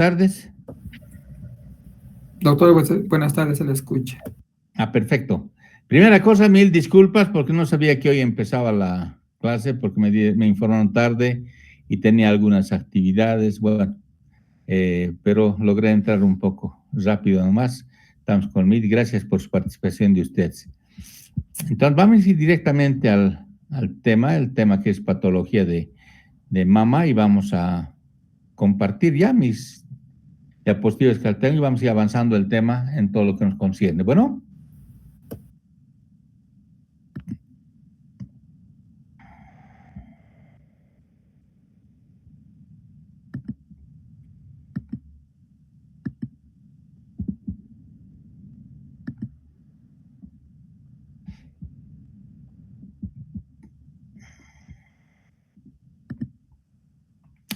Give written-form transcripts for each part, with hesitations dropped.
Tardes. Doctor, buenas tardes, se le escucha. Perfecto. Primera cosa, mil disculpas porque no sabía que hoy empezaba la clase porque me informaron tarde y tenía algunas actividades, bueno, pero logré entrar un poco rápido nomás. Estamos con Mil, gracias por su participación de ustedes. Entonces, vamos a ir directamente al tema, el tema que es patología de mama, y vamos a compartir ya mis diapositivas que tengo y vamos a ir avanzando el tema en todo lo que nos concierne. Bueno.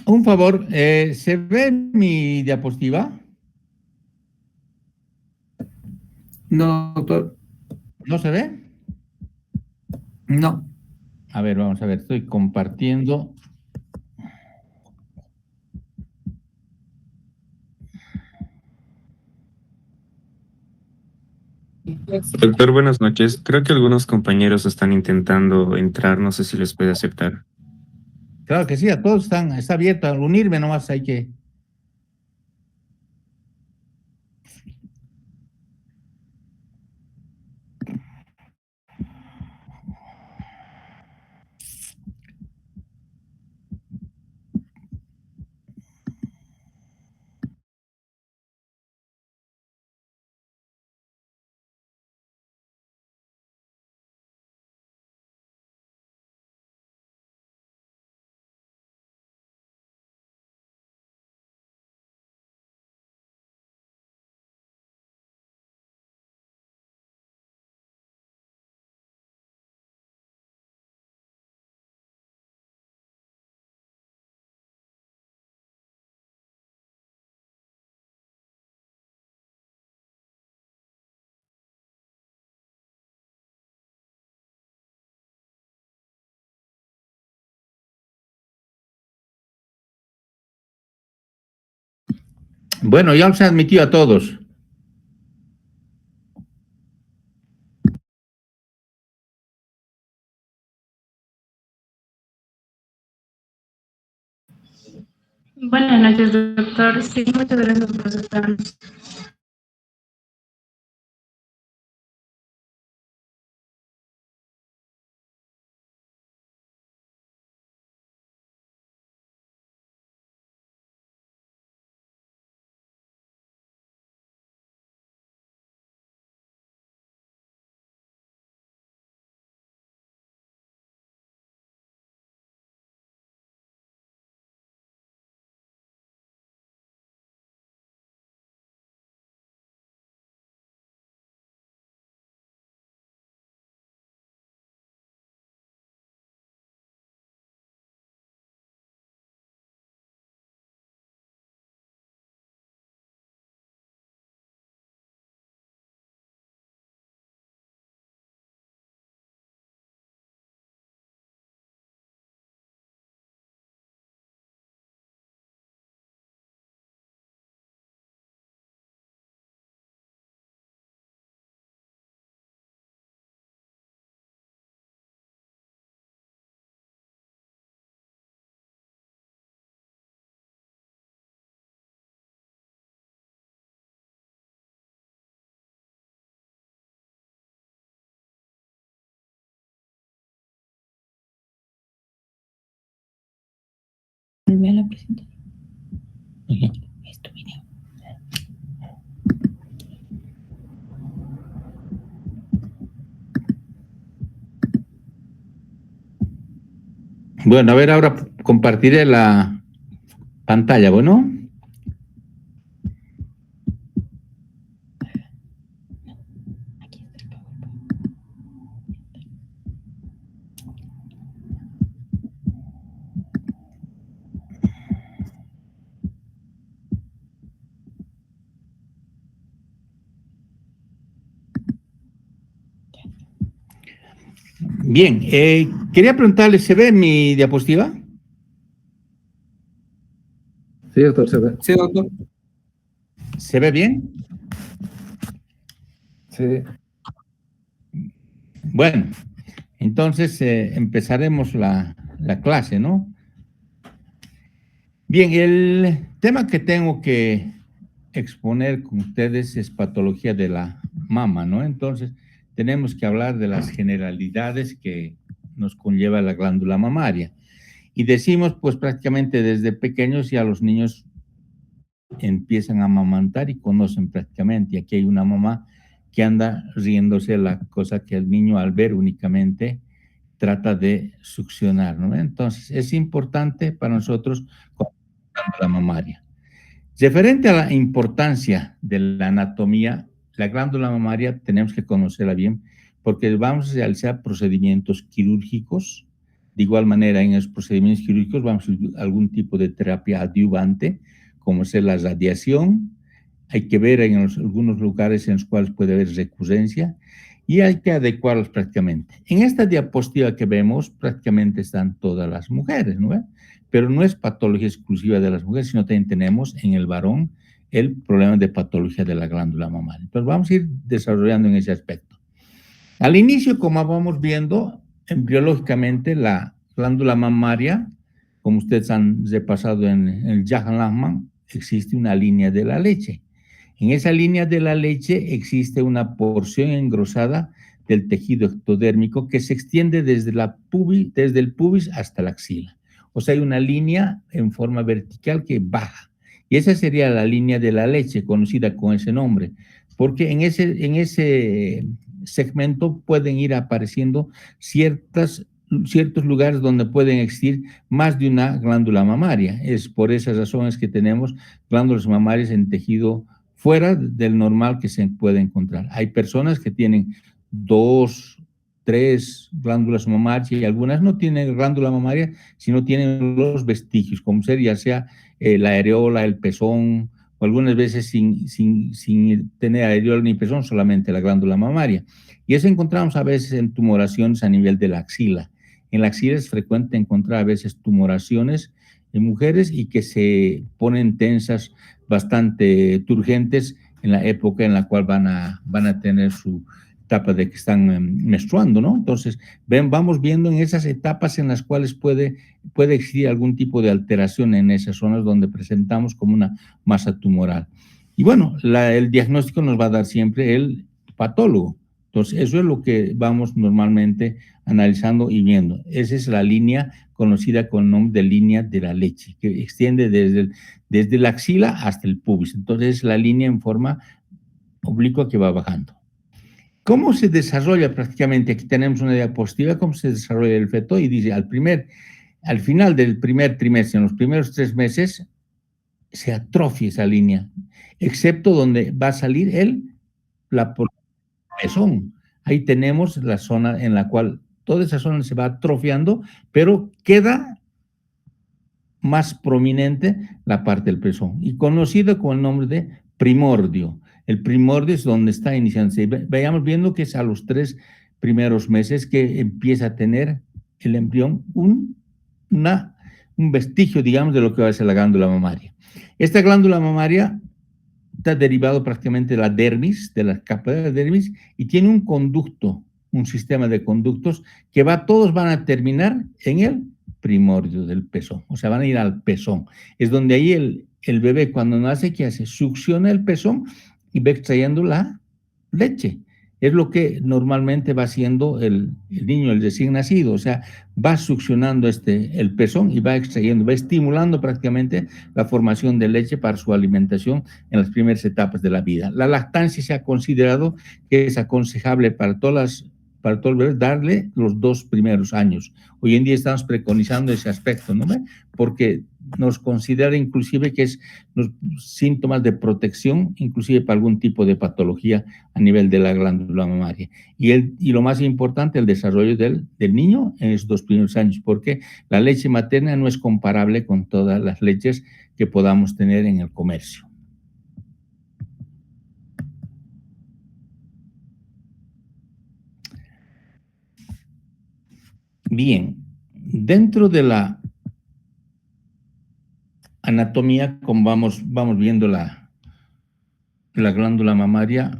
Un favor, ¿se ve mi diapositiva? No, doctor. ¿No se ve? No. A ver, vamos a ver, estoy compartiendo. Doctor, buenas noches. Creo que algunos compañeros están intentando entrar, no sé si les puede aceptar. Claro que sí, a todos está abierto, al unirme nomás hay que... Bueno, ya los he admitido a todos. Buenas noches, doctor. Sí, muchas gracias por aceptarnos. Volví a la presentación. Esto video. Bueno, a ver, ahora compartiré la pantalla, ¿bueno? Aquí está el PowerPoint. Bien, quería preguntarle, ¿se ve mi diapositiva? Sí, doctor, se ve. Sí, doctor. ¿Se ve bien? Sí. Bueno, entonces empezaremos la clase, ¿no? Bien, el tema que tengo que exponer con ustedes es patología de la mama, ¿no? Entonces, tenemos que hablar de las generalidades que nos conlleva la glándula mamaria. Y decimos, pues prácticamente desde pequeños ya los niños empiezan a amamantar y conocen prácticamente. Y aquí hay una mamá que anda riéndose la cosa que el niño al ver únicamente trata de succionar, ¿no? Entonces, es importante para nosotros la mamaria. Referente a la importancia de la anatomía, la glándula mamaria tenemos que conocerla bien porque vamos a realizar procedimientos quirúrgicos. De igual manera, en los procedimientos quirúrgicos vamos a usar algún tipo de terapia adyuvante, como es la radiación. Hay que ver en algunos lugares en los cuales puede haber recurrencia y hay que adecuarlos prácticamente. En esta diapositiva que vemos, prácticamente están todas las mujeres, ¿no? Pero no es patología exclusiva de las mujeres, sino también tenemos en el varón el problema de patología de la glándula mamaria. Entonces vamos a ir desarrollando en ese aspecto. Al inicio, como vamos viendo, embriológicamente la glándula mamaria, como ustedes han repasado en el Jahan-Lachman, existe una línea de la leche. En esa línea de la leche existe una porción engrosada del tejido ectodérmico que se extiende desde el pubis hasta la axila. O sea, hay una línea en forma vertical que baja. Y esa sería la línea de la leche, conocida con ese nombre, porque en ese segmento pueden ir apareciendo ciertos lugares donde pueden existir más de una glándula mamaria. Es por esas razones que tenemos glándulas mamarias en tejido fuera del normal que se puede encontrar. Hay personas que tienen 2, 3 glándulas mamarias y algunas no tienen glándula mamaria, sino tienen los vestigios, como ser ya sea la areola, el pezón, o algunas veces sin tener areola ni pezón, solamente la glándula mamaria. Y eso encontramos a veces en tumoraciones a nivel de la axila. En la axila es frecuente encontrar a veces tumoraciones en mujeres y que se ponen tensas, bastante turgentes en la época en la cual van a tener su etapa de que están menstruando, ¿no? Entonces, vamos viendo en esas etapas en las cuales puede existir algún tipo de alteración en esas zonas donde presentamos como una masa tumoral. Y bueno, el diagnóstico nos va a dar siempre el patólogo. Entonces, eso es lo que vamos normalmente analizando y viendo. Esa es la línea conocida con el nombre de línea de la leche, que extiende desde la axila hasta el pubis. Entonces, es la línea en forma oblicua que va bajando. ¿Cómo se desarrolla prácticamente? Aquí tenemos una diapositiva, cómo se desarrolla el feto y dice, al final del primer trimestre, en los primeros 3 meses, se atrofia esa línea, excepto donde va a salir la pezón. Ahí tenemos la zona en la cual toda esa zona se va atrofiando, pero queda más prominente la parte del pezón y conocido con el nombre de primordio. El primordio es donde está iniciándose. Vayamos viendo que es a los 3 primeros meses que empieza a tener el embrión un vestigio, digamos, de lo que va a ser la glándula mamaria. Esta glándula mamaria está derivado prácticamente de la dermis, de la capa de la dermis, y tiene un conducto, un sistema de conductos que todos van a terminar en el primordio del pezón, o sea, van a ir al pezón. Es donde ahí el bebé cuando nace, ¿qué hace? Succiona el pezón y va extrayendo la leche. Es lo que normalmente va haciendo el niño, el recién nacido, o sea, va succionando el pezón y va extrayendo, va estimulando prácticamente la formación de leche para su alimentación en las primeras etapas de la vida. La lactancia se ha considerado que es aconsejable para todo el bebé darle los 2 primeros años. Hoy en día estamos preconizando ese aspecto, ¿no? Porque nos considera inclusive que es los síntomas de protección, inclusive para algún tipo de patología a nivel de la glándula mamaria. Y lo más importante, el desarrollo del niño en esos 2 primeros años, porque la leche materna no es comparable con todas las leches que podamos tener en el comercio. Bien, dentro de la anatomía, como vamos viendo la glándula mamaria.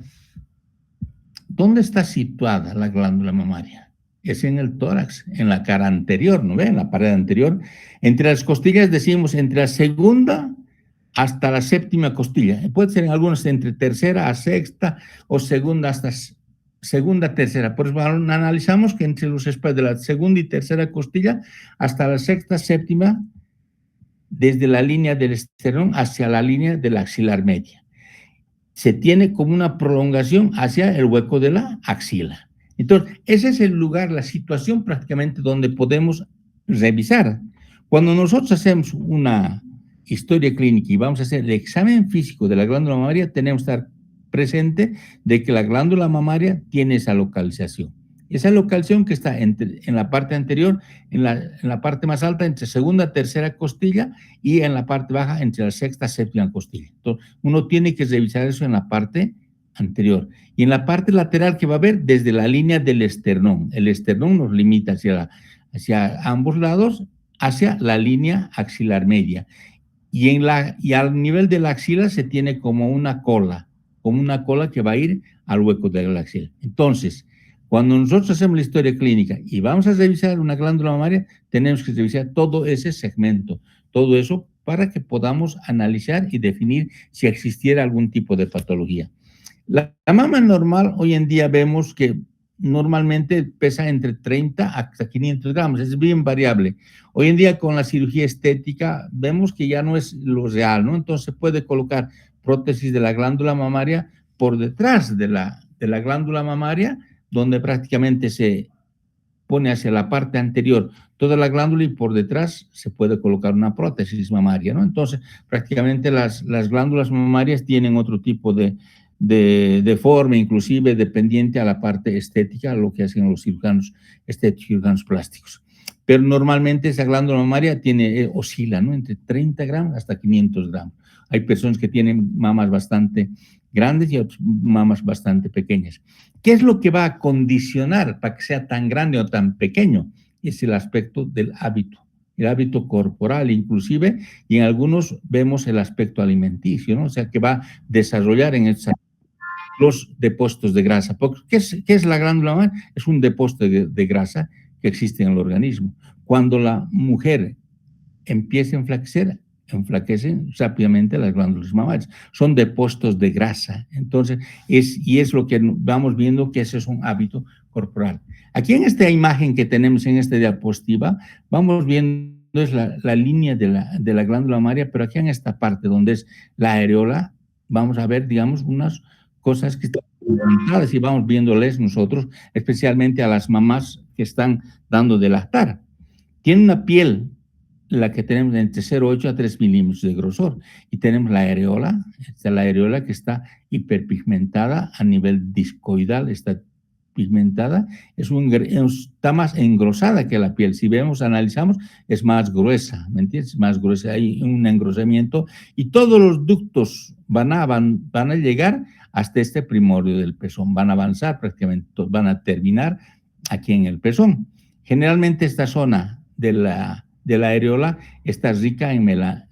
¿Dónde está situada la glándula mamaria? Es en el tórax, en la cara anterior, ¿no ve? En la pared anterior. Entre las costillas, decimos, entre la segunda hasta la séptima costilla. Puede ser en algunos entre tercera a sexta o segunda hasta segunda, tercera. Por eso analizamos que entre los espacios de la segunda y tercera costilla hasta la sexta, séptima, desde la línea del esternón hacia la línea de la axilar media, se tiene como una prolongación hacia el hueco de la axila. Entonces, ese es el lugar, la situación prácticamente donde podemos revisar. Cuando nosotros hacemos una historia clínica y vamos a hacer el examen físico de la glándula mamaria, tenemos que estar presente de que la glándula mamaria tiene esa localización. Esa localización que está en la parte anterior, en la parte más alta, entre segunda, tercera costilla, y en la parte baja, entre la sexta, séptima costilla. Entonces, uno tiene que revisar eso en la parte anterior. Y en la parte lateral que va a ver, desde la línea del esternón. El esternón nos limita hacia ambos lados, hacia la línea axilar media. Y al nivel de la axila se tiene como una cola que va a ir al hueco de la axila. Entonces, cuando nosotros hacemos la historia clínica y vamos a revisar una glándula mamaria, tenemos que revisar todo ese segmento, todo eso para que podamos analizar y definir si existiera algún tipo de patología. La mama normal, hoy en día vemos que normalmente pesa entre 30 hasta 500 gramos, es bien variable. Hoy en día con la cirugía estética vemos que ya no es lo real, ¿no? Entonces se puede colocar prótesis de la glándula mamaria por detrás de la glándula mamaria, donde prácticamente se pone hacia la parte anterior toda la glándula y por detrás se puede colocar una prótesis mamaria, ¿no? Entonces, prácticamente las glándulas mamarias tienen otro tipo de forma, inclusive dependiente a la parte estética, a lo que hacen los cirujanos estéticos, cirujanos plásticos. Pero normalmente esa glándula mamaria oscila, ¿no? Entre 30 gramos hasta 500 gramos. Hay personas que tienen mamas bastante grandes y otras mamas bastante pequeñas. ¿Qué es lo que va a condicionar para que sea tan grande o tan pequeño? Es el aspecto del hábito, el hábito corporal inclusive, y en algunos vemos el aspecto alimenticio, ¿no? O sea, que va a desarrollar en los depósitos de grasa. ¿Qué es la glándula mamaria? Es un depósito de grasa que existe en el organismo. Cuando la mujer empieza a enflaquecer, enflaquecen rápidamente las glándulas mamarias. Son depósitos de grasa. Entonces, es lo que vamos viendo, que ese es un hábito corporal. Aquí en esta imagen que tenemos en esta diapositiva, vamos viendo es la línea de la glándula mamaria, pero aquí en esta parte donde es la areola, vamos a ver, digamos, unas cosas que están levantadas y vamos viéndoles nosotros, especialmente a las mamás que están dando de lactar. Tiene una piel, la que tenemos entre 0,8 a 3 milímetros de grosor, y tenemos la areola que está hiperpigmentada a nivel discoidal, está pigmentada, está más engrosada que la piel. Si vemos, analizamos, es más gruesa, ¿me entiendes? Más gruesa, hay un engrosamiento y todos los ductos van a llegar hasta este primorio del pezón, van a avanzar prácticamente, van a terminar aquí en el pezón. Generalmente esta zona de la areola está rica en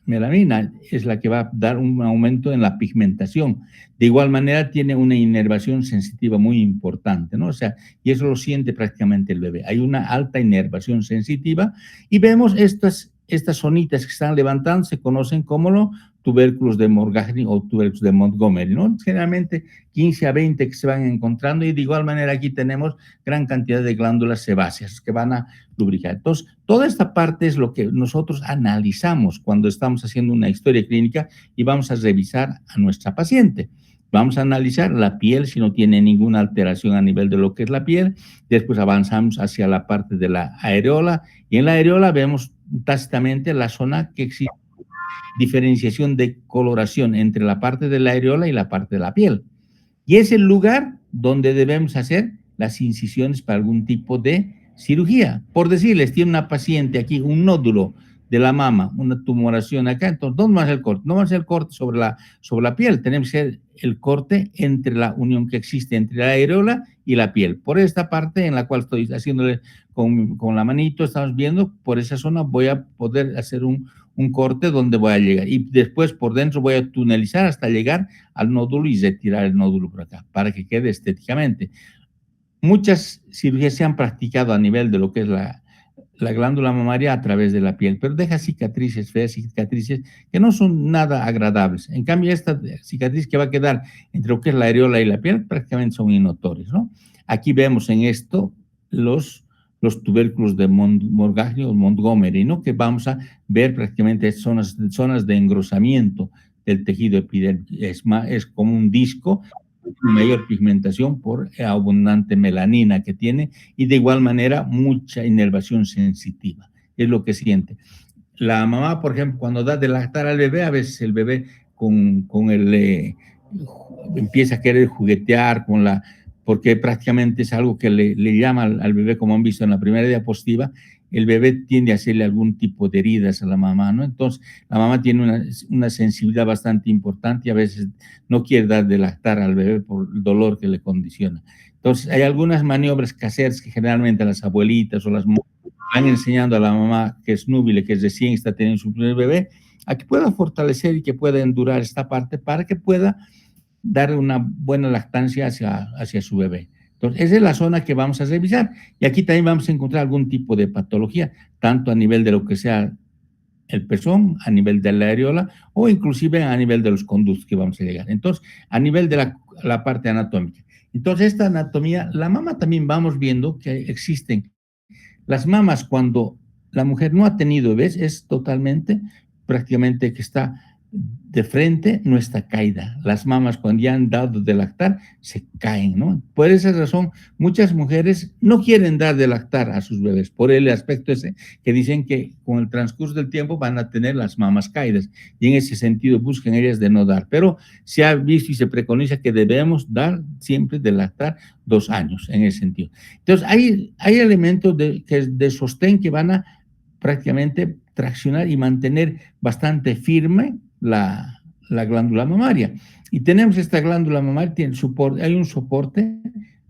melamina, es la que va a dar un aumento en la pigmentación. De igual manera tiene una inervación sensitiva muy importante, ¿no? O sea, y eso lo siente prácticamente el bebé. Hay una alta inervación sensitiva y vemos estas zonitas que están levantando, se conocen como tubérculos de Morgagni o tubérculos de Montgomery, ¿no? Generalmente 15 a 20 que se van encontrando, y de igual manera aquí tenemos gran cantidad de glándulas sebáceas que van a lubricar. Entonces, toda esta parte es lo que nosotros analizamos cuando estamos haciendo una historia clínica y vamos a revisar a nuestra paciente. Vamos a analizar la piel, si no tiene ninguna alteración a nivel de lo que es la piel. Después avanzamos hacia la parte de la areola, y en la areola vemos tácitamente la zona que existe diferenciación de coloración entre la parte de la areola y la parte de la piel. Y es el lugar donde debemos hacer las incisiones para algún tipo de cirugía. Por decirles, tiene una paciente aquí un nódulo de la mama, una tumoración acá, entonces, ¿dónde va a ser el corte? No va a ser el corte sobre la piel, tenemos que hacer el corte entre la unión que existe entre la areola y la piel. Por esta parte en la cual estoy haciéndole con la manito, estamos viendo, por esa zona voy a poder hacer un un corte donde voy a llegar y después por dentro voy a tunelizar hasta llegar al nódulo y retirar el nódulo por acá para que quede estéticamente. Muchas cirugías se han practicado a nivel de lo que es la glándula mamaria a través de la piel, pero deja cicatrices feas, cicatrices que no son nada agradables. En cambio, esta cicatriz que va a quedar entre lo que es la areola y la piel prácticamente son inotorias, ¿no? Aquí vemos en esto los tubérculos de Morgagni o Montgomery, ¿no? Que vamos a ver prácticamente zonas de engrosamiento del tejido epidérmico. Es como un disco, mayor pigmentación por abundante melanina que tiene y de igual manera mucha inervación sensitiva. Es lo que siente. La mamá, por ejemplo, cuando da de lactar al bebé, a veces el bebé empieza a querer juguetear porque prácticamente es algo que le llama al bebé, como han visto en la primera diapositiva, el bebé tiende a hacerle algún tipo de heridas a la mamá, ¿no? Entonces, la mamá tiene una sensibilidad bastante importante y a veces no quiere dar de lactar al bebé por el dolor que le condiciona. Entonces, hay algunas maniobras caseras que generalmente las abuelitas o las mujeres van enseñando a la mamá que es núbile, que recién está teniendo su primer bebé, a que pueda fortalecer y que pueda endurar esta parte para que pueda dar una buena lactancia hacia su bebé. Entonces, esa es la zona que vamos a revisar. Y aquí también vamos a encontrar algún tipo de patología, tanto a nivel de lo que sea el pezón, a nivel de la areola, o inclusive a nivel de los conductos que vamos a llegar. Entonces, a nivel de la parte anatómica. Entonces, esta anatomía, la mama también vamos viendo que existen. Las mamas, cuando la mujer no ha tenido bebés, es totalmente, prácticamente que está de frente, no está caída. Las mamas, cuando ya han dado de lactar, se caen, ¿no? Por esa razón, muchas mujeres no quieren dar de lactar a sus bebés, por el aspecto ese, que dicen que con el transcurso del tiempo van a tener las mamas caídas, y en ese sentido buscan ellas de no dar. Pero se ha visto y se preconiza que debemos dar siempre de lactar 2 años, en ese sentido. Entonces, hay elementos de sostén que van a prácticamente traccionar y mantener bastante firme la glándula mamaria. Y tenemos esta glándula mamaria, hay un soporte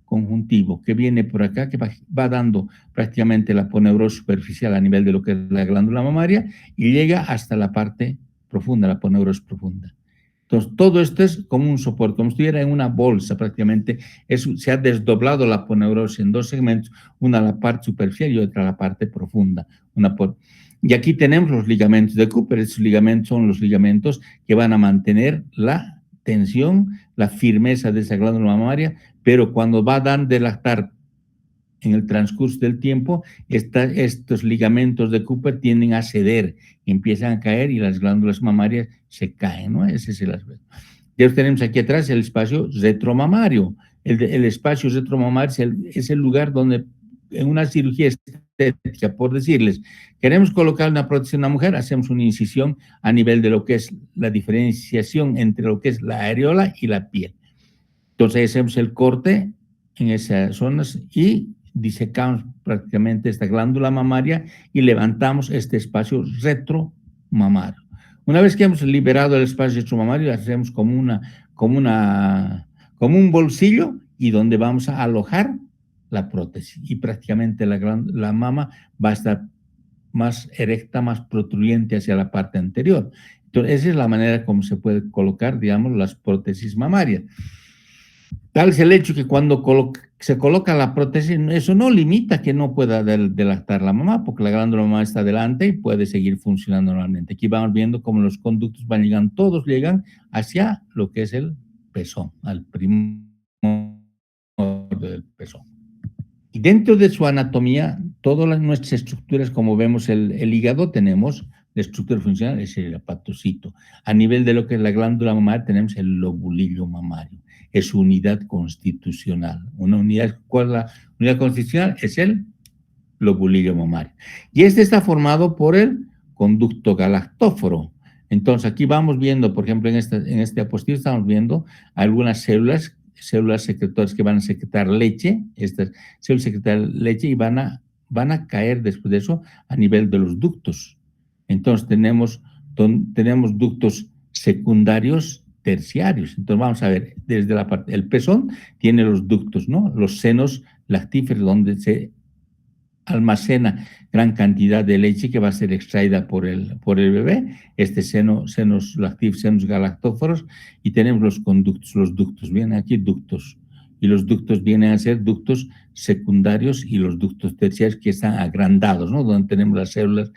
conjuntivo que viene por acá, que va dando prácticamente la aponeurosis superficial a nivel de lo que es la glándula mamaria y llega hasta la parte profunda, la aponeurosis profunda. Entonces, todo esto es como un soporte, como si estuviera en una bolsa prácticamente. Se ha desdoblado la aponeurosis en 2 segmentos, una a la parte superficial y otra a la parte profunda. Y aquí tenemos los ligamentos de Cooper. Estos ligamentos son los ligamentos que van a mantener la tensión, la firmeza de esa glándula mamaria, pero cuando va a dar de lactar en el transcurso del tiempo, estos ligamentos de Cooper tienden a ceder, empiezan a caer y las glándulas mamarias se caen, ¿no? Ese es el aspecto. Ya tenemos aquí atrás el espacio retromamario. El espacio retromamario es el lugar donde en una cirugía estética, por decirles, queremos colocar una prótesis en una mujer, hacemos una incisión a nivel de lo que es la diferenciación entre lo que es la areola y la piel. Entonces hacemos el corte en esas zonas y disecamos prácticamente esta glándula mamaria y levantamos este espacio retromamario. Una vez que hemos liberado el espacio retromamario, hacemos como un bolsillo y donde vamos a alojar la prótesis y prácticamente la mama va a estar más erecta, más protruyente hacia la parte anterior. Entonces, esa es la manera como se puede colocar, digamos, las prótesis mamarias. Tal es el hecho que cuando se coloca la prótesis, eso no limita que no pueda lactar la mamá, porque la glándula mamá está delante y puede seguir funcionando normalmente. Aquí vamos viendo cómo los conductos van llegando, todos llegan hacia lo que es el pezón, al primorio del pezón. Y dentro de su anatomía, todas nuestras estructuras, como vemos el hígado, tenemos la estructura funcional, es el hepatocito. A nivel de lo que es la glándula mamaria, tenemos el lobulillo mamario. Es su unidad constitucional. ¿Cuál es la unidad constitucional? Es el lobulillo mamario. Y este está formado por el conducto galactóforo. Entonces, aquí vamos viendo, por ejemplo, en este diapositiva estamos viendo algunas células secretoras que van a secretar leche, estas células secretan leche y van a caer después de eso a nivel de los ductos. Entonces tenemos ductos secundarios, terciarios. Entonces vamos a ver, desde la parte, el pezón tiene los ductos, ¿no? Los senos lactíferos donde se almacena gran cantidad de leche que va a ser extraída por el bebé, senos lactíferos, senos galactóforos, y tenemos los ductos, vienen aquí ductos, y los ductos vienen a ser ductos secundarios y los ductos terciarios que están agrandados, ¿no? Donde tenemos las células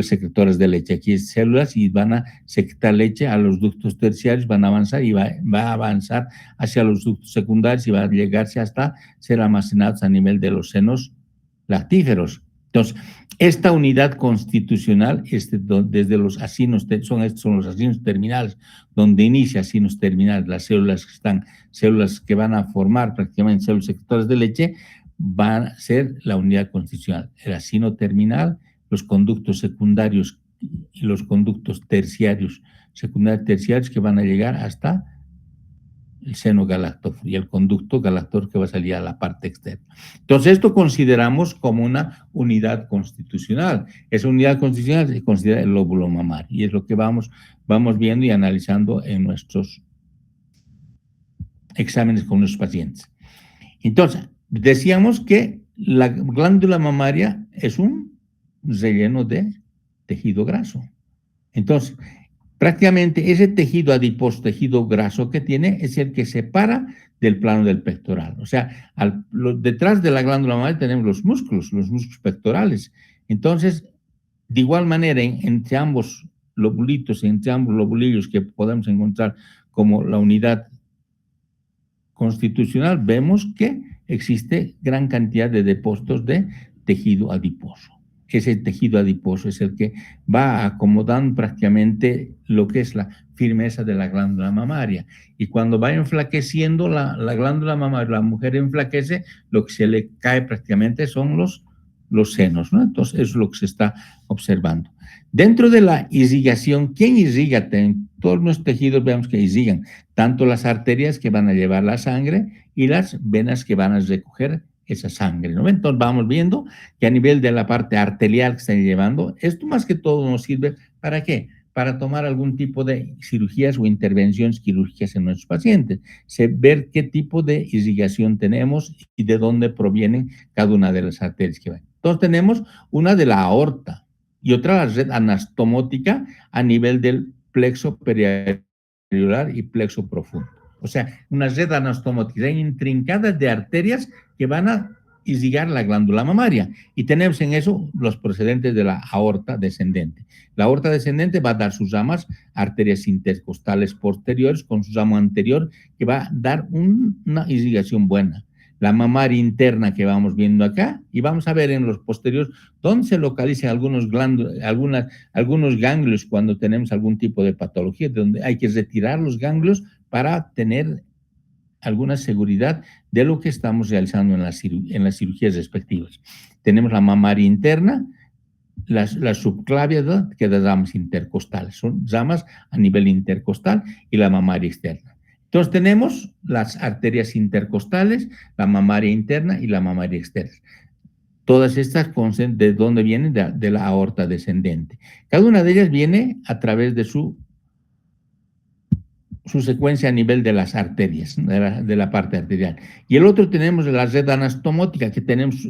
secretoras de leche. Aquí hay células y van a secretar leche a los ductos terciarios, van a avanzar y va a avanzar hacia los ductos secundarios y va a llegarse hasta ser almacenados a nivel de los senos lactíferos. Entonces, esta unidad constitucional, desde los acinos, son los acinos terminales, donde inicia acinos terminales, las células que van a formar prácticamente células secretoras de leche, van a ser la unidad constitucional. El acino terminal, los conductos secundarios y los conductos terciarios, secundarios terciarios que van a llegar hasta el seno galactóforo y el conducto galactóforo que va a salir a la parte externa. Entonces, esto consideramos como una unidad constitucional. Esa unidad constitucional se considera el lóbulo mamario y es lo que vamos viendo y analizando en nuestros exámenes con los pacientes. Entonces, decíamos que la glándula mamaria es un relleno de tejido graso. Entonces, prácticamente ese tejido adiposo, tejido graso que tiene, es el que separa del plano del pectoral. O sea, detrás de la glándula mamaria tenemos los músculos pectorales. Entonces, de igual manera, entre ambos lobulitos, entre ambos lobulillos que podemos encontrar como la unidad constitucional, vemos que existe gran cantidad de depósitos de tejido adiposo. Ese tejido adiposo es el que va acomodando prácticamente lo que es la firmeza de la glándula mamaria. Y cuando va enflaqueciendo la glándula mamaria, la mujer enflaquece, lo que se le cae prácticamente son los senos, ¿no? Entonces, eso es lo que se está observando. Dentro de la irrigación, ¿quién irriga? Todos los tejidos vemos que irrigan, tanto las arterias que van a llevar la sangre y las venas que van a recoger esa sangre, ¿no? Entonces vamos viendo que a nivel de la parte arterial que están llevando, esto más que todo nos sirve ¿para qué? Para tomar algún tipo de cirugías o intervenciones quirúrgicas en nuestros pacientes, ver qué tipo de irrigación tenemos y de dónde provienen cada una de las arterias que van. Entonces tenemos una de la aorta y otra la red anastomótica a nivel del plexo periareolar y plexo profundo. O sea, una red anastomótica intrincada de arterias que van a irrigar la glándula mamaria. Y tenemos en eso los procedentes de la aorta descendente. La aorta descendente va a dar sus ramas, arterias intercostales posteriores con su ramo anterior, que va a dar una irrigación buena. La mamaria interna que vamos viendo acá, y vamos a ver en los posteriores dónde se localizan algunos ganglios cuando tenemos algún tipo de patología, donde hay que retirar los ganglios para tener alguna seguridad de lo que estamos realizando en las cirugías respectivas. Tenemos la mamaria interna, la subclavia, que da ramas intercostales, son ramas a nivel intercostal, y la mamaria externa. Entonces tenemos las arterias intercostales, la mamaria interna y la mamaria externa. Todas estas, ¿de dónde vienen? De la aorta descendente. Cada una de ellas viene a través de su secuencia a nivel de las arterias, de la parte arterial. Y el otro tenemos la red anastomótica, que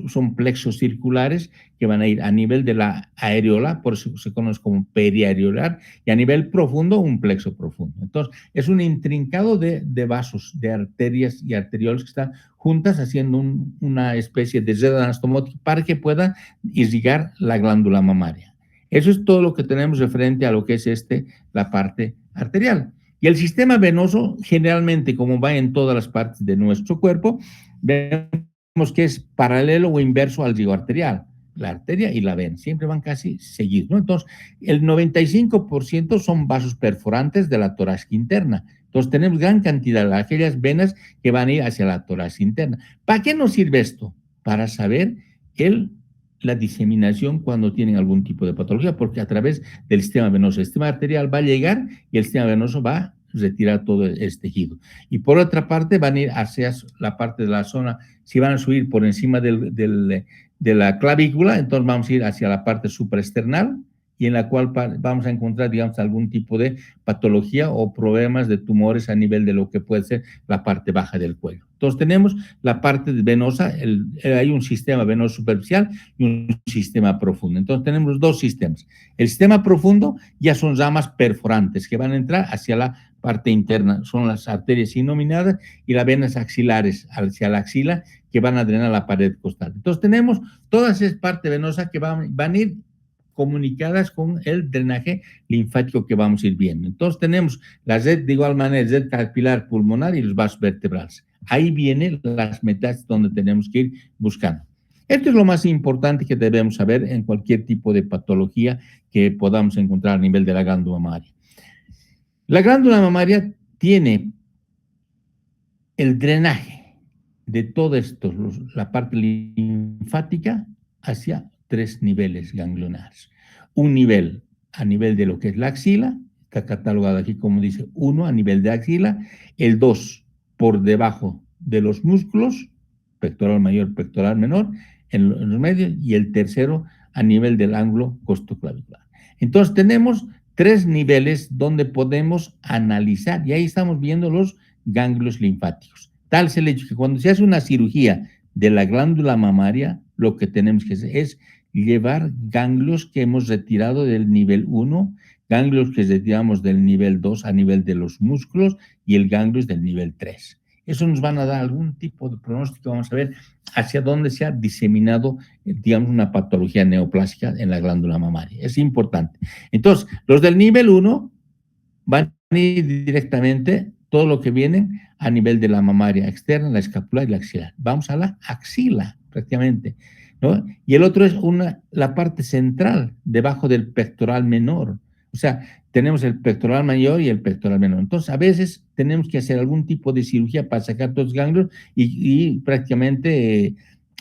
son plexos circulares que van a ir a nivel de la areola, por eso se conoce como periareolar, y a nivel profundo, un plexo profundo. Entonces, es un intrincado de vasos, de arterias y arteriolas que están juntas haciendo una especie de red anastomótica para que puedan irrigar la glándula mamaria. Eso es todo lo que tenemos referente a lo que es la parte arterial. Y el sistema venoso, generalmente, como va en todas las partes de nuestro cuerpo, vemos que es paralelo o inverso al río arterial. La arteria y la vena siempre van casi seguidos, ¿no? Entonces, el 95% son vasos perforantes de la torácica interna. Entonces, tenemos gran cantidad de aquellas venas que van a ir hacia la torácica interna. ¿Para qué nos sirve esto? Para saber la diseminación cuando tienen algún tipo de patología, porque a través del sistema venoso, el sistema arterial va a llegar y el sistema venoso va a retirar todo este tejido. Y por otra parte van a ir hacia la parte de la zona, si van a subir por encima de la clavícula, entonces vamos a ir hacia la parte supraesternal y en la cual vamos a encontrar, digamos, algún tipo de patología o problemas de tumores a nivel de lo que puede ser la parte baja del cuello. Entonces tenemos la parte venosa, hay un sistema venoso superficial y un sistema profundo. Entonces tenemos dos sistemas. El sistema profundo ya son ramas perforantes que van a entrar hacia la parte interna, son las arterias innominadas y las venas axilares hacia la axila que van a drenar la pared costal. Entonces tenemos toda esa parte venosa que van a ir comunicadas con el drenaje linfático que vamos a ir viendo. Entonces tenemos la red, de igual manera, red capilar pulmonar y los vasos vertebrales. Ahí vienen las metástasis donde tenemos que ir buscando. Esto es lo más importante que debemos saber en cualquier tipo de patología que podamos encontrar a nivel de la glándula mamaria. La glándula mamaria tiene el drenaje de todo esto, la parte linfática, hacia 3 niveles ganglionares. Un nivel a nivel de lo que es la axila, está catalogado aquí como dice 1 a nivel de axila, el 2 por debajo de los músculos, pectoral mayor, pectoral menor, en los medios, y el tercero a nivel del ángulo costoclavicular. Entonces tenemos 3 niveles donde podemos analizar, y ahí estamos viendo los ganglios linfáticos. Tal es el hecho que cuando se hace una cirugía de la glándula mamaria, lo que tenemos que hacer es llevar ganglios que hemos retirado del nivel 1, ganglios que retiramos del nivel 2 a nivel de los músculos y el ganglios del nivel 3. Eso nos van a dar algún tipo de pronóstico, vamos a ver hacia dónde se ha diseminado, digamos, una patología neoplásica en la glándula mamaria. Es importante. Entonces, los del nivel 1 van a ir directamente todo lo que viene a nivel de la mamaria externa, la escapular y la axilar. Vamos a la axila, prácticamente, ¿no? Y el otro es la parte central, debajo del pectoral menor. O sea, tenemos el pectoral mayor y el pectoral menor. Entonces, a veces tenemos que hacer algún tipo de cirugía para sacar todos los ganglios y prácticamente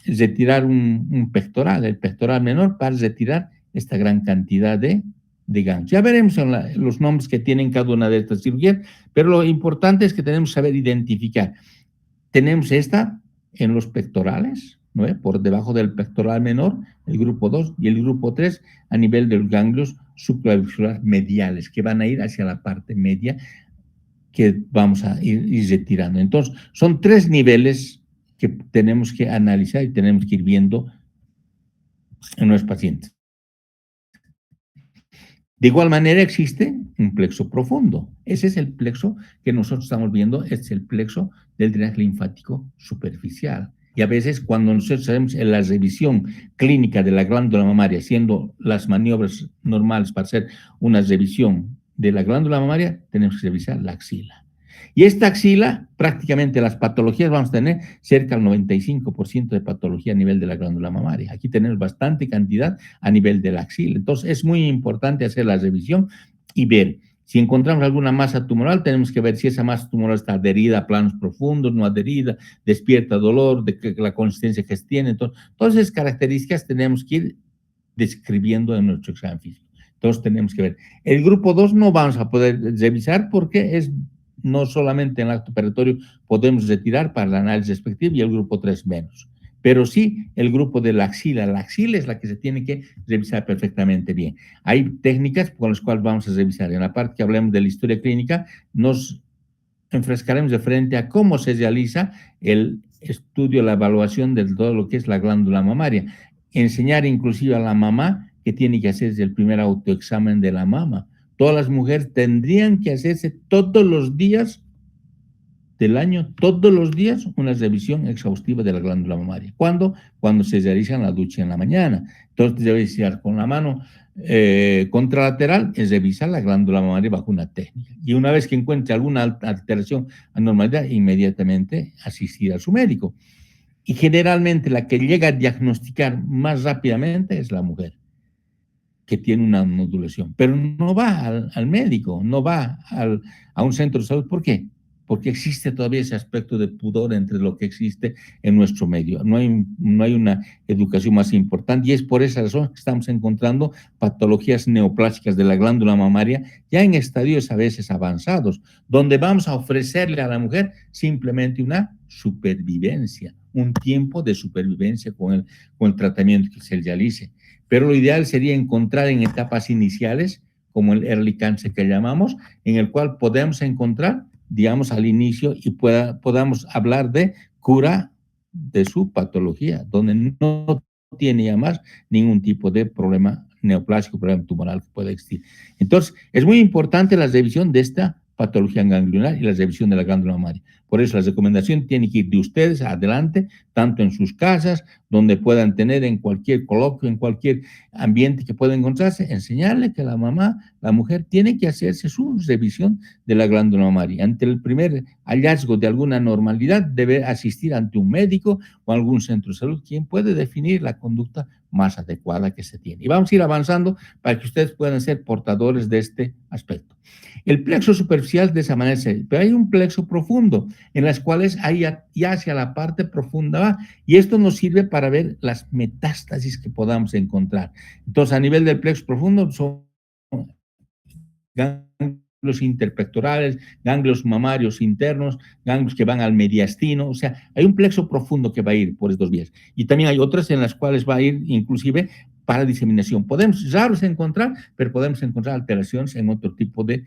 retirar un pectoral, el pectoral menor, para retirar esta gran cantidad de ganglios. Ya veremos los nombres que tienen cada una de estas cirugías, pero lo importante es que tenemos que saber identificar. Tenemos esta en los pectorales, ¿no? Por debajo del pectoral menor, el grupo 2, y el grupo 3 a nivel de los ganglios subclaviculares mediales, que van a ir hacia la parte media que vamos a ir retirando. Entonces, son 3 niveles que tenemos que analizar y tenemos que ir viendo en los pacientes. De igual manera existe un plexo profundo. Ese es el plexo que nosotros estamos viendo, es el plexo del drenaje linfático superficial. Y a veces cuando nosotros hacemos la revisión clínica de la glándula mamaria, haciendo las maniobras normales para hacer una revisión de la glándula mamaria, tenemos que revisar la axila. Y esta axila, prácticamente las patologías vamos a tener cerca del 95% de patología a nivel de la glándula mamaria. Aquí tenemos bastante cantidad a nivel de la axila. Entonces es muy importante hacer la revisión y ver. Si encontramos alguna masa tumoral, tenemos que ver si esa masa tumoral está adherida a planos profundos, no adherida, despierta dolor, de la consistencia que tiene. Entonces, todas esas características tenemos que ir describiendo en nuestro examen físico. Entonces, tenemos que ver. El grupo 2 no vamos a poder revisar porque no solamente en el acto operatorio podemos retirar para el análisis respectivo y el grupo 3 menos. Pero sí el grupo de la axila. La axila es la que se tiene que revisar perfectamente bien. Hay técnicas con las cuales vamos a revisar. En la parte que hablemos de la historia clínica, nos enfrescaremos de frente a cómo se realiza el estudio, la evaluación de todo lo que es la glándula mamaria. Enseñar inclusive a la mamá que tiene que hacerse el primer autoexamen de la mama. Todas las mujeres tendrían que hacerse todos los días del año, todos los días, una revisión exhaustiva de la glándula mamaria. ¿Cuándo? Cuando se realiza la ducha en la mañana. Entonces debe iniciar con la mano contralateral, es revisar la glándula mamaria bajo una técnica. Y una vez que encuentre alguna alteración, anormalidad, inmediatamente asistir a su médico. Y generalmente la que llega a diagnosticar más rápidamente es la mujer, que tiene una nodulación, pero no va al médico, no va a un centro de salud. ¿Por qué? Porque existe todavía ese aspecto de pudor entre lo que existe en nuestro medio. No hay una educación más importante y es por esa razón que estamos encontrando patologías neoplásicas de la glándula mamaria ya en estadios a veces avanzados, donde vamos a ofrecerle a la mujer simplemente una supervivencia, un tiempo de supervivencia con el tratamiento que se realice. Pero lo ideal sería encontrar en etapas iniciales, como el early cancer que llamamos, en el cual podemos encontrar, digamos, al inicio y podamos hablar de cura de su patología, donde no tiene ya más ningún tipo de problema neoplásico, problema tumoral que pueda existir. Entonces, es muy importante la revisión de esta patología ganglionar y la revisión de la glándula mamaria. Por eso la recomendación tiene que ir de ustedes adelante, tanto en sus casas, donde puedan tener en cualquier coloquio, en cualquier ambiente que pueda encontrarse, enseñarle que la mamá, la mujer, tiene que hacerse su revisión de la glándula mamaria. Ante el primer hallazgo de alguna normalidad, debe asistir ante un médico o algún centro de salud, quien puede definir la conducta más adecuada que se tiene. Y vamos a ir avanzando para que ustedes puedan ser portadores de este aspecto. El plexo superficial de esa manera, pero hay un plexo profundo, en las cuales hay ya hacia la parte profunda va, y esto nos sirve para ver las metástasis que podamos encontrar. Entonces, a nivel del plexo profundo son ganglios interpectorales, ganglios mamarios internos, ganglios que van al mediastino, o sea, hay un plexo profundo que va a ir por estas vías. Y también hay otras en las cuales va a ir inclusive para diseminación. Podemos raros encontrar, pero podemos encontrar alteraciones en otro tipo de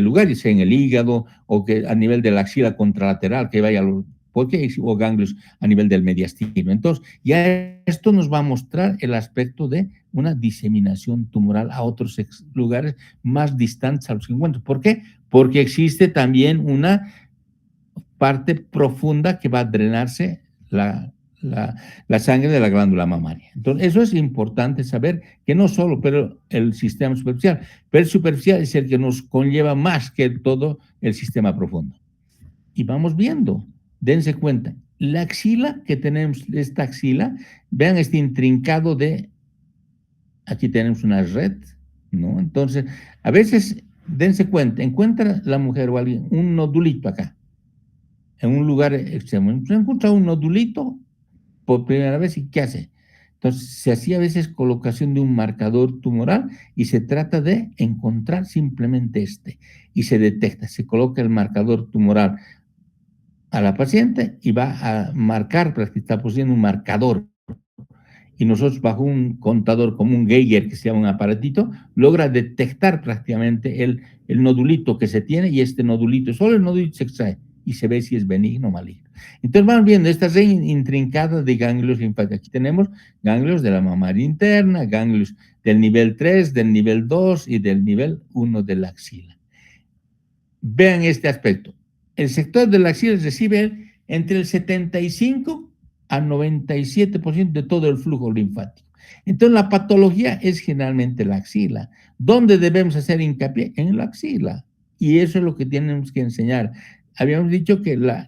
lugares, en el hígado o que a nivel de la axila contralateral, que vaya a los, o ganglios a nivel del mediastino. Entonces, ya esto nos va a mostrar el aspecto de una diseminación tumoral a otros lugares más distantes a los que encuentro. ¿Por qué? Porque existe también una parte profunda que va a drenarse la sangre de la glándula mamaria. Entonces, eso es importante saber que no solo pero el sistema superficial, pero el superficial es el que nos conlleva más que todo el sistema profundo. Y vamos viendo, dense cuenta, la axila que tenemos, esta axila, vean este intrincado de, aquí tenemos una red, ¿no? Entonces, a veces, dense cuenta, encuentra la mujer o alguien un nodulito acá, en un lugar extremo, se encuentra un nodulito por primera vez, ¿y qué hace? Entonces, se hacía a veces colocación de un marcador tumoral y se trata de encontrar simplemente y se detecta, se coloca el marcador tumoral a la paciente y va a marcar, para que está poseyendo un marcador. Y nosotros, bajo un contador como un Geiger, que se llama un aparatito, logra detectar prácticamente el nodulito que se tiene, y este nodulito, solo el nodulito se extrae y se ve si es benigno o maligno. Entonces van viendo esta red intrincada de ganglios linfáticos. Aquí tenemos ganglios de la mamaria interna, ganglios del nivel 3, del nivel 2 y del nivel 1 de la axila. Vean este aspecto. El sector de la axila recibe entre el 75 a 97% de todo el flujo linfático. Entonces, la patología es generalmente la axila. ¿Dónde debemos hacer hincapié? En la axila. Y eso es lo que tenemos que enseñar. Habíamos dicho que la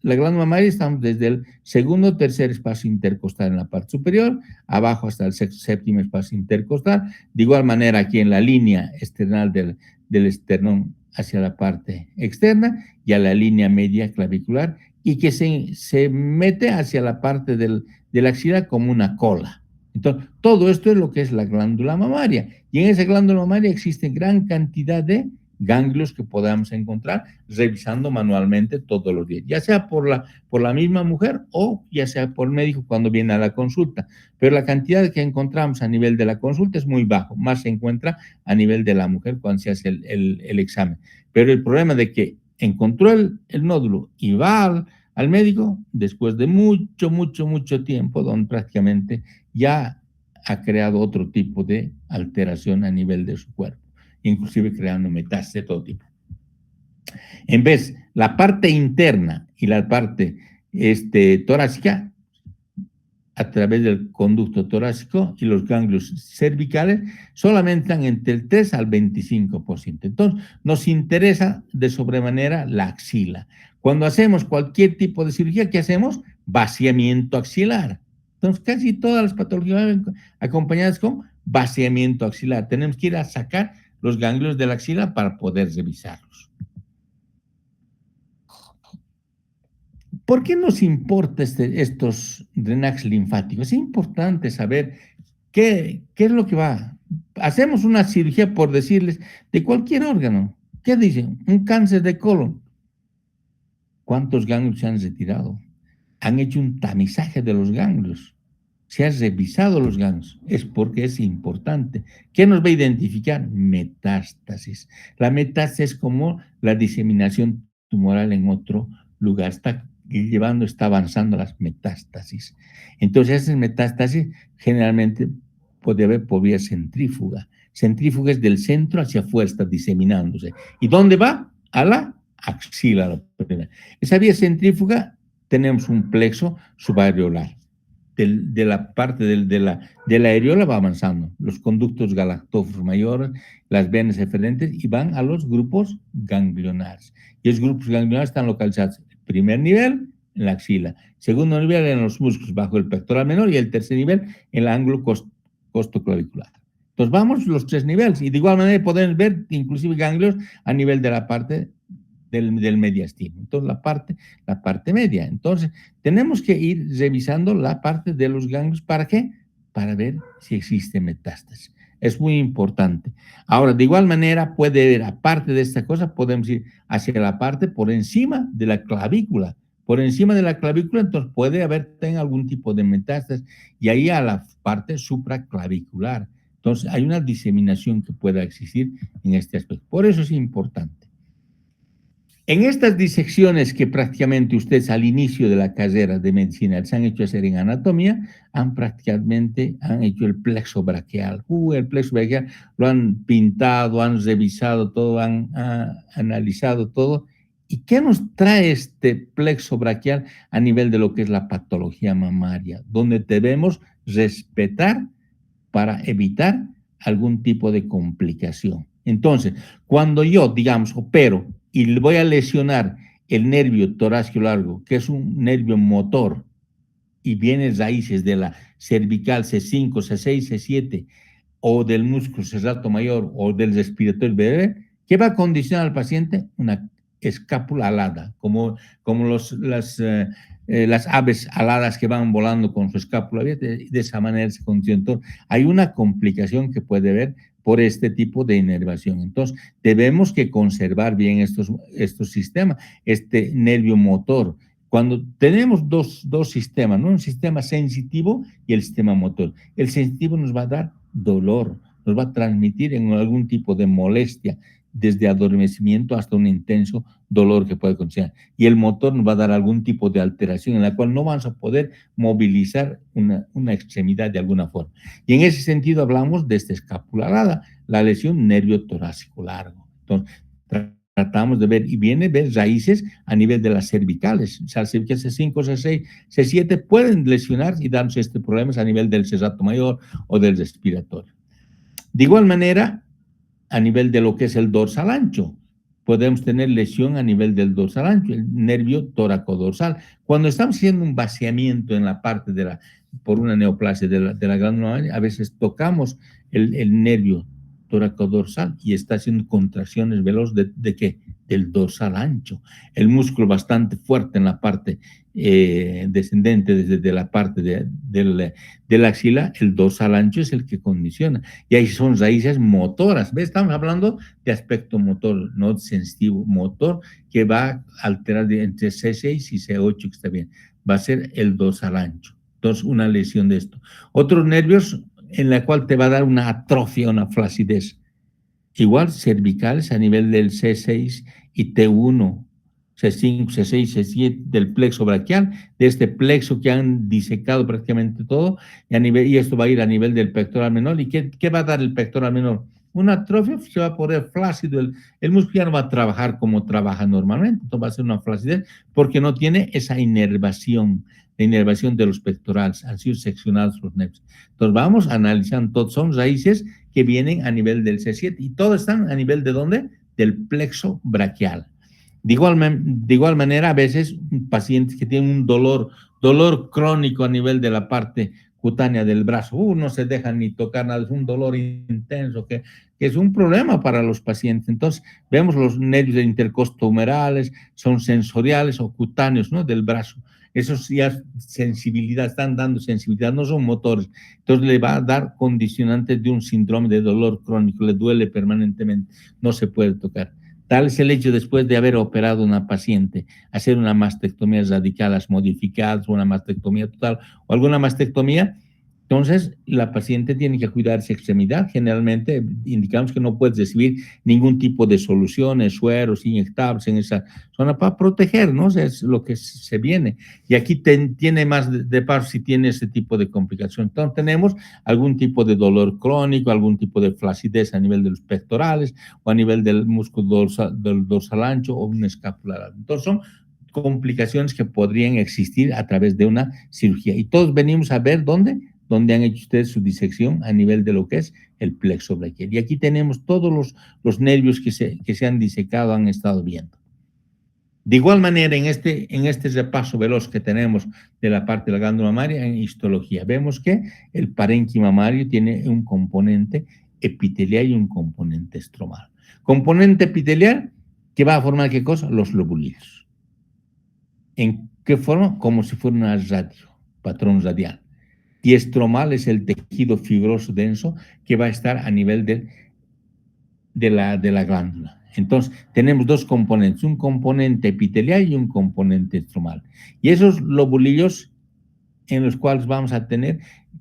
glándula mamaria estamos desde el segundo o tercer espacio intercostal en la parte superior, abajo hasta el sexto, séptimo espacio intercostal. De igual manera, aquí en la línea external del esternón hacia la parte externa y a la línea media clavicular, y que se mete hacia la parte de la axila como una cola. Entonces, todo esto es lo que es la glándula mamaria. Y en esa glándula mamaria existe gran cantidad de ganglios que podamos encontrar revisando manualmente todos los días, ya sea por la misma mujer o ya sea por el médico cuando viene a la consulta. Pero la cantidad que encontramos a nivel de la consulta es muy bajo, más se encuentra a nivel de la mujer cuando se hace el examen. Pero el problema de que encontró el nódulo y va al médico después de mucho tiempo, donde prácticamente ya ha creado otro tipo de alteración a nivel de su cuerpo, inclusive creando metástasis de todo tipo. En vez, la parte interna y la parte torácica, a través del conducto torácico y los ganglios cervicales, solamente están entre el 3 al 25%. Entonces, nos interesa de sobremanera la axila. Cuando hacemos cualquier tipo de cirugía, ¿qué hacemos? Vaciamiento axilar. Entonces, casi todas las patologías van acompañadas con vaciamiento axilar. Tenemos que ir a sacar los ganglios de la axila para poder revisarlos. ¿Por qué nos importa estos drenajes linfáticos? Es importante saber qué es lo que va. Hacemos una cirugía, por decirles, de cualquier órgano. ¿Qué dicen? Un cáncer de colon. ¿Cuántos ganglios se han retirado? han hecho un tamizaje de los ganglios. Se han revisado los ganglios. Es porque es importante. ¿Qué nos va a identificar? Metástasis. La metástasis es como la diseminación tumoral en otro lugar. Está avanzando las metástasis. Entonces, esas metástasis generalmente puede haber por vía centrífuga. Centrífuga es del centro hacia afuera, está diseminándose. ¿Y dónde va? A la axila. La primera. Esa vía centrífuga tenemos un plexo subareolar. De la parte de la areola va avanzando. Los conductos galactóforos mayores, las venas eferentes, y van a los grupos ganglionares. Y los grupos ganglionares están localizados. Primer nivel, en la axila. Segundo nivel, en los músculos bajo el pectoral menor. Y el tercer nivel, en el ángulo costoclavicular. Entonces, vamos los 3 niveles. Y de igual manera podemos ver inclusive ganglios a nivel de la parte del mediastino. Entonces, la parte media. Entonces, tenemos que ir revisando la parte de los ganglios. ¿Para qué? Para ver si existe metástasis. Es muy importante. Ahora, de igual manera, puede ver, aparte de esta cosa, podemos ir hacia la parte por encima de la clavícula. Por encima de la clavícula, entonces puede haber algún tipo de metástasis y ahí a la parte supraclavicular. Entonces, hay una diseminación que pueda existir en este aspecto. Por eso es importante. En estas disecciones que prácticamente ustedes al inicio de la carrera de medicina se han hecho hacer en anatomía, han hecho el plexo braquial. El plexo braquial lo han pintado, han revisado todo, han analizado todo. ¿Y qué nos trae este plexo braquial a nivel de lo que es la patología mamaria? Donde debemos respetar para evitar algún tipo de complicación. Entonces, cuando yo, digamos, opero y le voy a lesionar el nervio torácico largo, que es un nervio motor, y viene raíces de la cervical C5, C6, C7, o del músculo cerrato mayor, o del respiratorio bebé, ¿qué va a condicionar al paciente? Una escápula alada, como las aves aladas que van volando con su escápula abierta, de esa manera se condiciona. Entonces, hay una complicación que puede haber por este tipo de inervación. Entonces, debemos que conservar bien estos sistemas, este nervio motor. Cuando tenemos dos sistemas, ¿no? Un sistema sensitivo y el sistema motor. El sensitivo nos va a dar dolor, nos va a transmitir en algún tipo de molestia, desde adormecimiento hasta un intenso dolor que puede condicionar. Y el motor nos va a dar algún tipo de alteración en la cual no vamos a poder movilizar una extremidad de alguna forma. Y en ese sentido hablamos de esta escápula alada, la lesión nervio torácico largo. Entonces, tratamos de ver, y ver raíces a nivel de las cervicales. O sea, las cervicales C5, C6, C7 pueden lesionar y darnos problemas a nivel del cerrato mayor o del respiratorio. De igual manera, a nivel de lo que es el dorsal ancho, podemos tener lesión a nivel del dorsal ancho, el nervio tóraco-dorsal. Cuando estamos haciendo un vaciamiento en la parte por una neoplasia de la glándula mamaria, a veces tocamos el nervio tóraco-dorsal y está haciendo contracciones veloces ¿de qué? Del dorsal ancho. El músculo bastante fuerte en la parte descendente, desde la parte de la axila, el dorsal ancho es el que condiciona. Y ahí son raíces motoras. ¿Ves? Estamos hablando de aspecto motor, no sensitivo, motor, que va a alterar entre C6 y C8, que está bien. Va a ser el dorsal ancho. Entonces, una lesión de esto. Otros nervios en la cual te va a dar una atrofia, una flacidez. Igual cervicales a nivel del C6 y T1, C5, C6, C7, del plexo braquial, de este plexo que han disecado prácticamente todo, y esto va a ir a nivel del pectoral menor. ¿Y qué va a dar el pectoral menor? Una atrofia, se va a poner flácido, el músculo ya no va a trabajar como trabaja normalmente, entonces va a ser una flacidez porque no tiene esa inervación, la inervación de los pectorales, han sido seccionados los nervios. Entonces vamos analizando, todos son raíces que vienen a nivel del C7 y todos están a nivel de ¿dónde? Del plexo braquial. De igual manera, a veces pacientes que tienen un dolor crónico a nivel de la parte cutánea del brazo, no se dejan ni tocar nada, es un dolor intenso que es un problema para los pacientes. Entonces, vemos los nervios intercostohumerales, son sensoriales o cutáneos, ¿no? Del brazo. Esos ya están dando sensibilidad, no son motores. Entonces le va a dar condicionantes de un síndrome de dolor crónico, le duele permanentemente, no se puede tocar. Tal es el hecho después de haber operado a una paciente, hacer una mastectomía radical, las modificadas, o una mastectomía total, o alguna mastectomía. Entonces, la paciente tiene que cuidar su extremidad. Generalmente indicamos que no puedes recibir ningún tipo de soluciones, sueros, inyectables en esa zona para proteger, ¿no? Es lo que se viene. Y aquí tiene más de paso si tiene ese tipo de complicación. Entonces, tenemos algún tipo de dolor crónico, algún tipo de flacidez a nivel de los pectorales o a nivel del músculo del dorsal ancho o un escapular. Entonces, son complicaciones que podrían existir a través de una cirugía. Y todos venimos a ver dónde han hecho ustedes su disección a nivel de lo que es el plexo braquial. Y aquí tenemos todos los nervios que se han disecado, han estado viendo. De igual manera, en este repaso veloz que tenemos de la parte de la glándula mamaria, en histología, vemos que el parénquima mamario tiene un componente epitelial y un componente estromal. Componente epitelial que va a formar ¿qué cosa? Los lobulillos. ¿En qué forma? Como si fuera una radio, patrón radial. Y estromal es el tejido fibroso denso que va a estar a nivel de la glándula. Entonces, tenemos dos componentes, un componente epitelial y un componente estromal. Y esos lobulillos en los cuales vamos a tener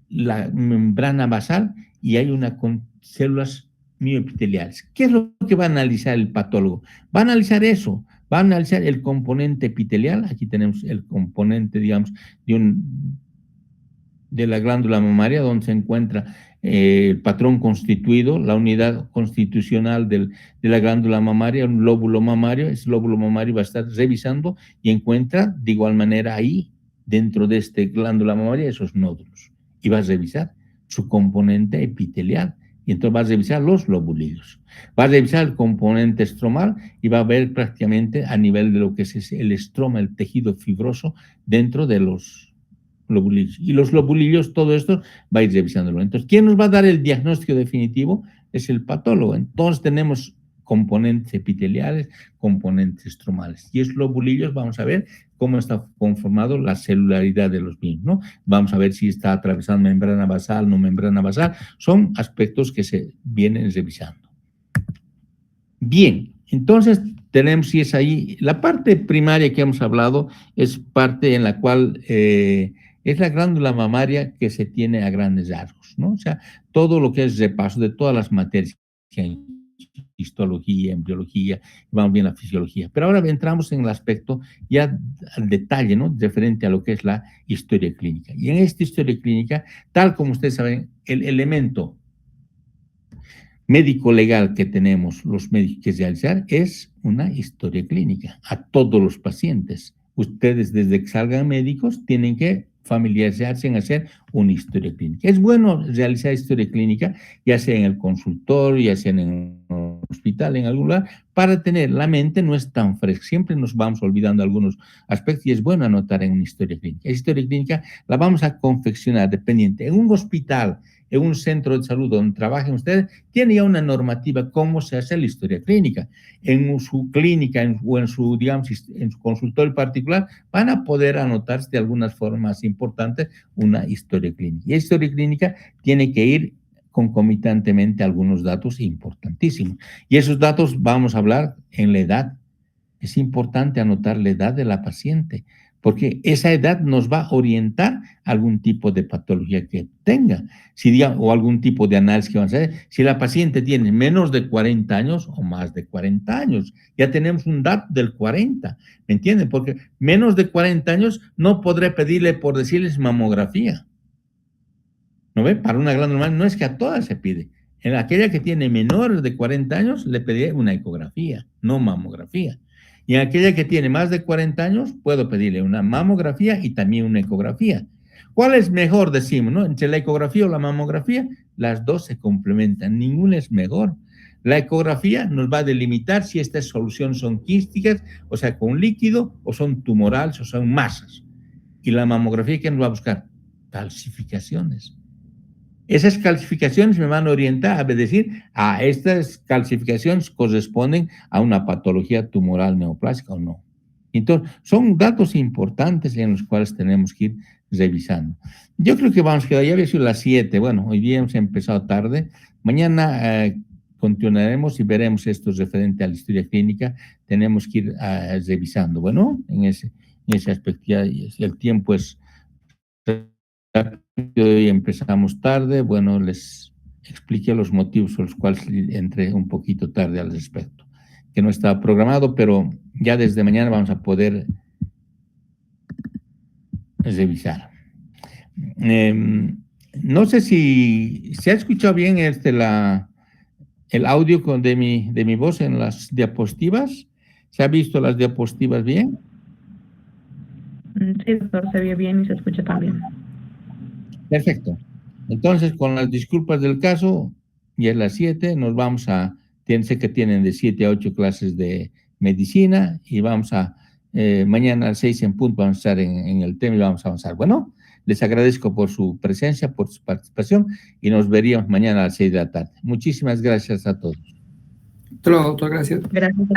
la membrana basal y hay una con células mioepiteliales. ¿Qué es lo que va a analizar el patólogo? Va a analizar eso, va a analizar el componente epitelial. Aquí tenemos el componente, digamos, de la glándula mamaria, donde se encuentra el patrón constituido, la unidad constitucional de la glándula mamaria, un lóbulo mamario. Ese lóbulo mamario va a estar revisando y encuentra de igual manera ahí, dentro de esta glándula mamaria, esos nódulos. Y va a revisar su componente epitelial. Y entonces va a revisar los lobulillos. Va a revisar el componente estromal y va a ver prácticamente a nivel de lo que es el estroma, el tejido fibroso dentro de los lobulillos. Y los lobulillos, todo esto va a ir revisándolo. Entonces, ¿quién nos va a dar el diagnóstico definitivo? Es el patólogo. Entonces, tenemos componentes epiteliales, componentes estromales. Y esos lobulillos, vamos a ver cómo está conformado la celularidad de los mismos, ¿no? Vamos a ver si está atravesando membrana basal, no membrana basal. Son aspectos que se vienen revisando. Bien, entonces tenemos, si es ahí, la parte primaria que hemos hablado es parte en la cual es la glándula mamaria que se tiene a grandes rasgos, ¿no? O sea, todo lo que es repaso de todas las materias que hay, histología, embriología, vamos bien la fisiología. Pero ahora entramos en el aspecto ya al detalle, ¿no? Referente a lo que es la historia clínica. Y en esta historia clínica, tal como ustedes saben, el elemento médico-legal que tenemos los médicos que realizar es una historia clínica a todos los pacientes. Ustedes desde que salgan médicos tienen que familiarizarse en hacer una historia clínica. Es bueno realizar historia clínica, ya sea en el consultorio, ya sea en un hospital, en algún lugar, para tener la mente no es tan fresca. Siempre nos vamos olvidando algunos aspectos y es bueno anotar en una historia clínica. Esa historia clínica la vamos a confeccionar dependiente. En un hospital, en un centro de salud donde trabajen ustedes, tiene ya una normativa cómo se hace la historia clínica. En su clínica o en su, digamos, en su consultorio particular, van a poder anotarse de algunas formas importantes una historia clínica. Y esa historia clínica tiene que ir concomitantemente a algunos datos importantísimos. Y esos datos vamos a hablar en la edad. Es importante anotar la edad de la paciente, porque esa edad nos va a orientar a algún tipo de patología que tenga, o algún tipo de análisis que vamos a hacer. Si la paciente tiene menos de 40 años o más de 40 años, ya tenemos un dato del 40, ¿me entienden? Porque menos de 40 años no podré pedirle, por decirles, mamografía. ¿No ve? Para una glándula mamaria no es que a todas se pide. En aquella que tiene menores de 40 años le pediré una ecografía, no mamografía. Y en aquella que tiene más de 40 años, puedo pedirle una mamografía y también una ecografía. ¿Cuál es mejor, decimos, no? Entre la ecografía o la mamografía, las dos se complementan, ninguna es mejor. La ecografía nos va a delimitar si estas soluciones son quísticas, o sea, con líquido, o son tumorales, o son masas. Y la mamografía, ¿qué nos va a buscar? Calcificaciones. Esas calcificaciones me van a orientar a decir, estas calcificaciones corresponden a una patología tumoral neoplástica o no. Entonces, son datos importantes en los cuales tenemos que ir revisando. Yo creo que vamos a quedar, ya había sido las 7, bueno, hoy día hemos empezado tarde. Mañana continuaremos y veremos esto referente a la historia clínica. Tenemos que ir revisando, bueno, en ese aspecto. Ya el tiempo es rápido y empezamos tarde. Bueno, les expliqué los motivos por los cuales entré un poquito tarde al respecto, que no estaba programado, pero ya desde mañana vamos a poder revisar. No sé si se ha escuchado bien el audio de mi voz en las diapositivas. ¿Se ha visto las diapositivas bien? Sí, doctor, se vio bien y se escucha también. Perfecto. Entonces, con las disculpas del caso, ya es las 7, nos vamos a, sé que tienen de 7 a 8 clases de medicina y vamos a, mañana a las 6 en punto vamos a estar en el tema y vamos a avanzar. Bueno, les agradezco por su presencia, por su participación y nos veríamos mañana a las 6 de la tarde. Muchísimas gracias a todos. Hasta luego, doctor, gracias. Gracias.